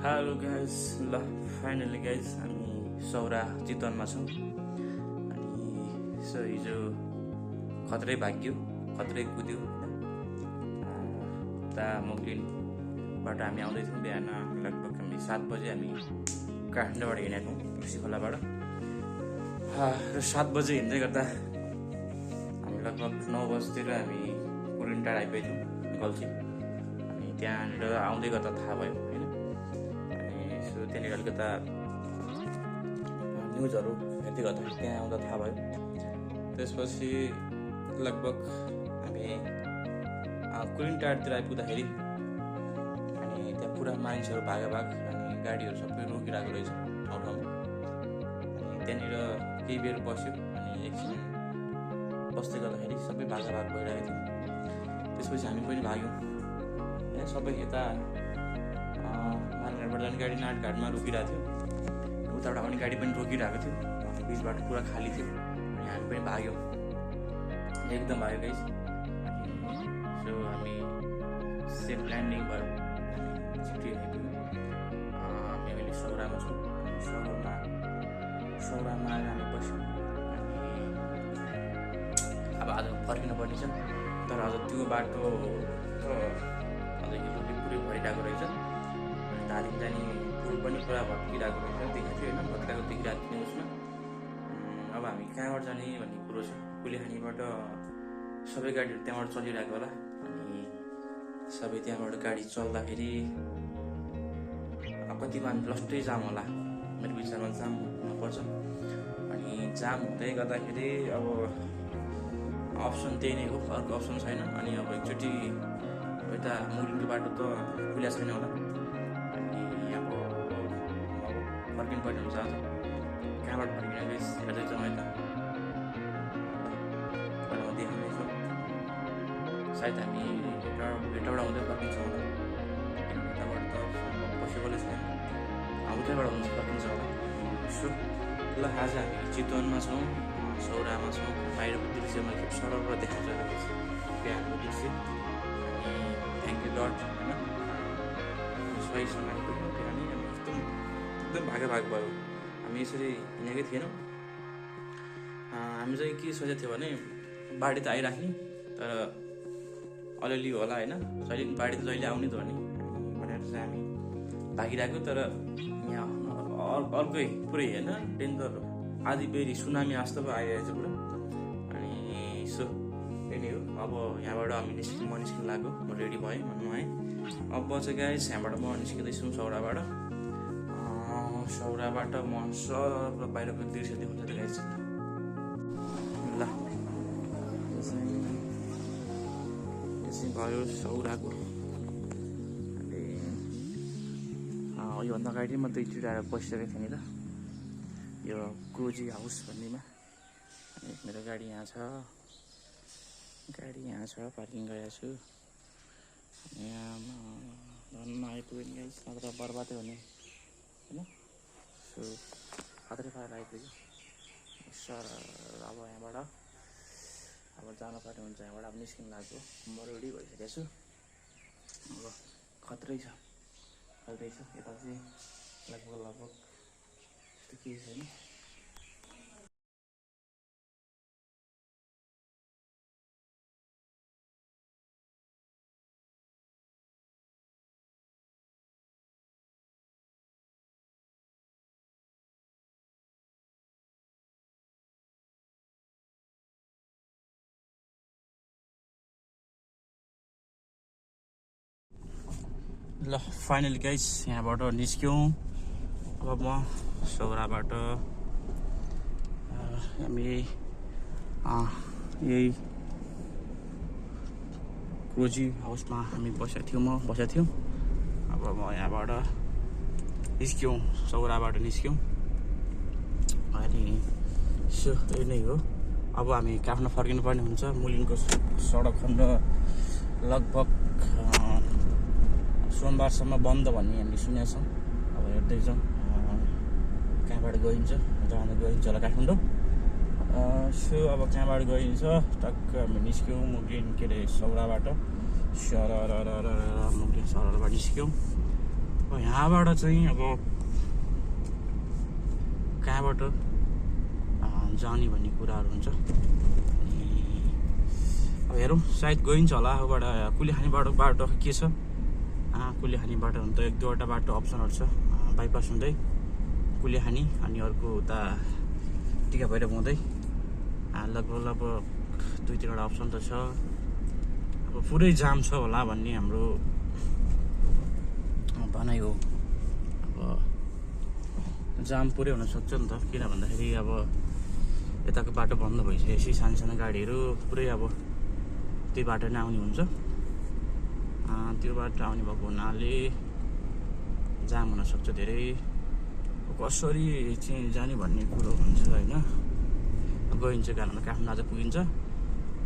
Hello guys, ल finally guys हामी सौरा चितवनमा छौँ। अनि सो हिजो खत्रै भाग्यो, खत्रै कुद्यो उता मोगलिनबाट हामी आउँदैथ्यौँ। बिहान लगभग हामी 7 बजे हामी काठमाडौँबाट हिँडेको खुसी खोलाबाट। र 7 बजे हिँड्दै गर्दा हामी लगभग 9 बजीतिर हामी कुरिनटार आइपुगेको थियौँ गल्छी। अनि त्यहाँनिर आउँदै गर्दा थाहा भयो होइन। त्यहाँनिर अलिकता न्युजहरू हेर्दै गर्दाखेरि त्यहाँ आउँदा थाहा भयो। त्यसपछि लगभग हामी कुरिनटारतिर आइपुग्दाखेरि अनि त्यहाँ पुरा मानिसहरू भागाभाग अनि गाडीहरू सबै रोकिरहेको रहेछ ठाउँ ठाउँमा। अनि त्यहाँनिर केही बेर बस्यो अनि एकछिन बस्दै गर्दाखेरि सबै भागाभाग भइरहेको थियो। त्यसपछि हामी पनि भाग्यौँ सबै यता मालघाटबाट जाने गाडी नाटघाटमा रोकिरहेको थियो, उताबाट आउने गाडी पनि रोकिरहेको थियो। बिचबाट पुरा खाली थियो अनि हामी पनि भाग्यौँ, एकदम भाग्यो गाइस। सो हामी सेफ ल्यान्डिङ भयो, छिट्टै आइपुग्यौँ। हामी अहिले सौरामा छौँ। सौरामा आएर हामी बस्यौँ। अब आज फर्किनु पर्ने छ, तर आज त्यो बाटो अझ हिलोले पुरै भइरहेको रहेछ। दार्जिलिङ जाने पुल पनि पुरा भत्किरहेको रहेछ, देखाएको थियो होइन, भत्किरहेको देखिरहेको थियो उसमा। अब हामी कहाँबाट जाने भन्ने कुरो छ। कुलेखानीबाट सबै गाडीहरू त्यहाँबाट चलिरहेको होला। अनि सबै त्यहाँबाट गाडी चल्दाखेरि कतिमा लस्टै जाम होला, मेरो विचारमा जाम हुनुपर्छ। अनि जाम हुँदै गर्दाखेरि अब अप्सन त्यही नै हो, अर्को अप्सन छैन। अनि अब एकचोटि यता मुलिङको बाटो त खुला छैन होला। फर्किनु पर्ने हुन्छ आज। कहाँबाट फर्किने बेस हेर्दै जाउँ यता देखाउनेछौँ। सायद हामी भेटाबाट हुँदै फर्किन्छौँ होला, किनभने यताबाट त पोसिबलै छैन। उतैबाट हुन्छ फर्किन्छ होला। सो ल आज हामी चितवनमा छौँ, सौरामा छौँ। बाहिरको दृश्य मैले सरल देखाउँछ बिहानको दृश्य। अनि थ्याङ्क यू लर्ड होइन, सहीसँग आइपुग्यौँ। किनभने हामी एकदम भाग भयो। हामी यसरी हिँडेकै थिएनौँ। हामी चाहिँ के सोचेको थियो भने बाढी त आइराख्ने, तर अलिअलि होला होइन, बाढी त जहिले आउने त हो नि भनेर चाहिँ हामी भागिरहेको। तर यहाँ अर्कै पुरै होइन, डेन्जर आधी बेरी सुनामी जस्तो पो आइरहेछ पुरा। अनि सो त्यही नै हो। अब यहाँबाट हामी म निस्किनु लाग्यो, म रेडी भएँ भन्नु है। अब चाहिँ गाइस यहाँबाट म निस्किँदैछु सौराबाट म सब बाहिरको दृश्य देखाउँछ त गाइस। ल यसै भयो सौराको। अनि योभन्दा अगाडि म 2 चोटि आएर बसिसकेको थिएँ नि त, यो कोजी हाउस भन्नेमा। अनि मेरो गाडी यहाँ छ, पार्किङ गरेको छु। यहाँ धनमा आइपुग्यो नि गाइस, नत्र बर्बादै हुने होइन। सो खत्रै पारेर आइपुग्यो सर। अब यहाँबाट अब जानुपर्ने हुन्छ, यहाँबाट अब निस्किनु लाग्यो। म रेडी भइसकेको छु। अब खत्रै छ यता चाहिँ लगभग त्यस्तो केही छैन। ल फाइनली गाइस यहाँबाट निस्क्यौँ। अब म सौराबाट हामी यही कोजी हाउसमा हामी बसेको थियौँ। अब म यहाँबाट निस्क्यौँ, सौराबाट निस्क्यौँ। अनि सो यही नै हो। अब हामी काठमाडौँ फर्किनु पर्ने हुन्छ। मुलिङको सडक खण्ड लगभग सोमबारसम्म बन्द भन्ने हामी सुनेको छौँ। अब हेर्दै जाउँ कहाँबाट गइन्छ, गइन्छ होला काठमाडौँ। सो अब कहाँबाट गइन्छ टक्क हामी निस्क्यौँ मुगलिन सौराबाट मुगलिन सरबाट निस्क्यौँ। यहाँबाट चाहिँ अब कहाँबाट जाने भन्ने कुराहरू हुन्छ। अब हेरौँ, सायद गइन्छ होला। उबाट कुलेखानीबाट बाटो के छ, कुलेखानीबाट हुन त 1-2वटा बाटो अप्सनहरू छ। बाइपास हुँदै कुलेखानी अनि अर्को उता टिका भैरव हुँदै लगभग 2-3वटा अप्सन त छ। अब पुरै जाम छ होला भन्ने हाम्रो भनाइ हो। अब जाम पुरै हुनसक्छ नि त, किन भन्दाखेरि अब यताको बाटो बन्द भइसकेपछि सानो गाडीहरू पुरै अब त्यही बाटो नै आउने हुन्छ। त्यो बाटो आउने भएको हुनाले जाम हुनसक्छ धेरै। कसरी चाहिँ जाने भन्ने कुरो हुन्छ होइन। गइन्छ कारण काठमाडौँ आज पुगिन्छ।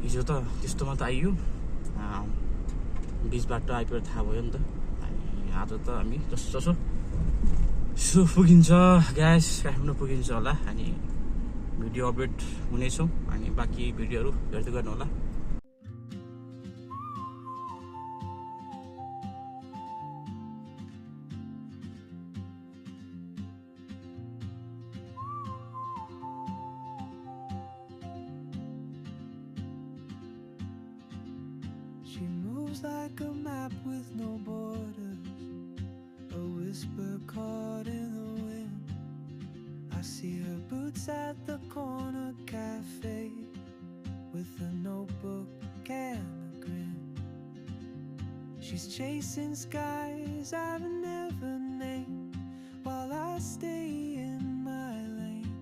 हिजो त त्यस्तोमा त आइयो, बिच बाटो आइपुगेर थाहा भयो नि त। अनि आज त हामी जसो पुगिन्छ ग्यास, काठमाडौँ पुगिन्छ होला। अनि भिडियो अपडेट हुनेछौँ अनि बाँकी भिडियोहरू हेर्दै गर्नु होला। She moves like a map with no borders, a whisper caught in the wind. I see her boots at the corner cafe with a notebook and a grin. She's chasing skies I've never named while I stay in my lane.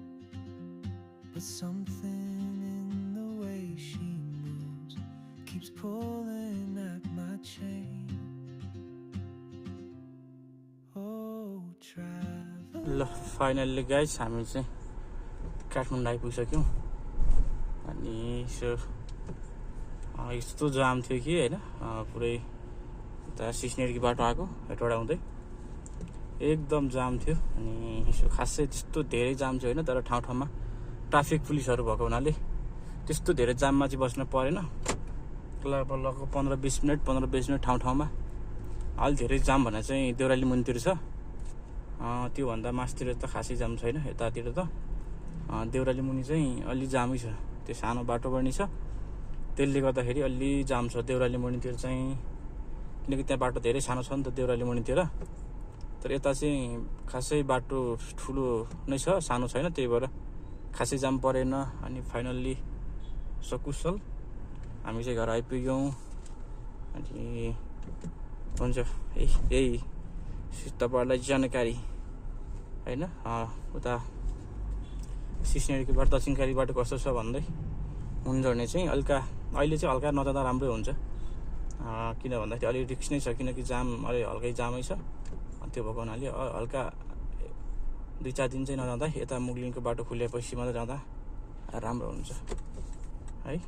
But something in the way she moves keeps pulling at my chain. Oh, travel. ल finally guys हामी चाहिँ काठमाडौँ आइपुगिसक्यौँ। अनि यस्तो जाम थियो कि होइन, पुरै उता सिस्नेरीको बाटो आएको हेटौडा हुँदै एकदम जाम थियो। अनि यसो खासै त्यस्तो धेरै जाम चाहिँ होइन, तर ठाउँमा ट्राफिक पुलिसहरू भएको हुनाले त्यस्तो धेरै जाममा चाहिँ बस्न परेन। लगभग 15-20 मिनट ठाउँमा। अलि धेरै जाम भने चाहिँ देउराली मुनितिर छ, त्योभन्दा मासतिर त खासै जाम छैन। यतातिर त देउराली मुनि चाहिँ अलि जामै छ, त्यो सानो बाटो पनि छ, त्यसले गर्दाखेरि अलि जाम छ देउराली मुनितिर चाहिँ। किनकि त्यहाँ बाटो धेरै सानो छ नि त देउराली मुनितिर, तर यता चाहिँ खासै बाटो ठुलो नै छ, सानो छैन, त्यही भएर खासै जाम परेन। अनि फाइनल्ली सकुशल हामी चाहिँ घर आइपुग्यौँ। अनि हुन्छ यही तपाईँहरूलाई जानकारी होइन। उता सिस्नेरीको बाटो दक्षिणकाली बाटो कस्तो छ भन्दै हुने चाहिँ अहिले चाहिँ हल्का नजाँदा राम्रै हुन्छ। किन भन्दाखेरि अलिक रिक्स नै छ, किनकि जाम अलि हल्कै जामै छ। त्यो भएको हुनाले हल्का 2-4 दिन चाहिँ नजाँदा, यता मुगलिनको बाटो खुलेपछि मात्रै जाँदा राम्रो हुन्छ है।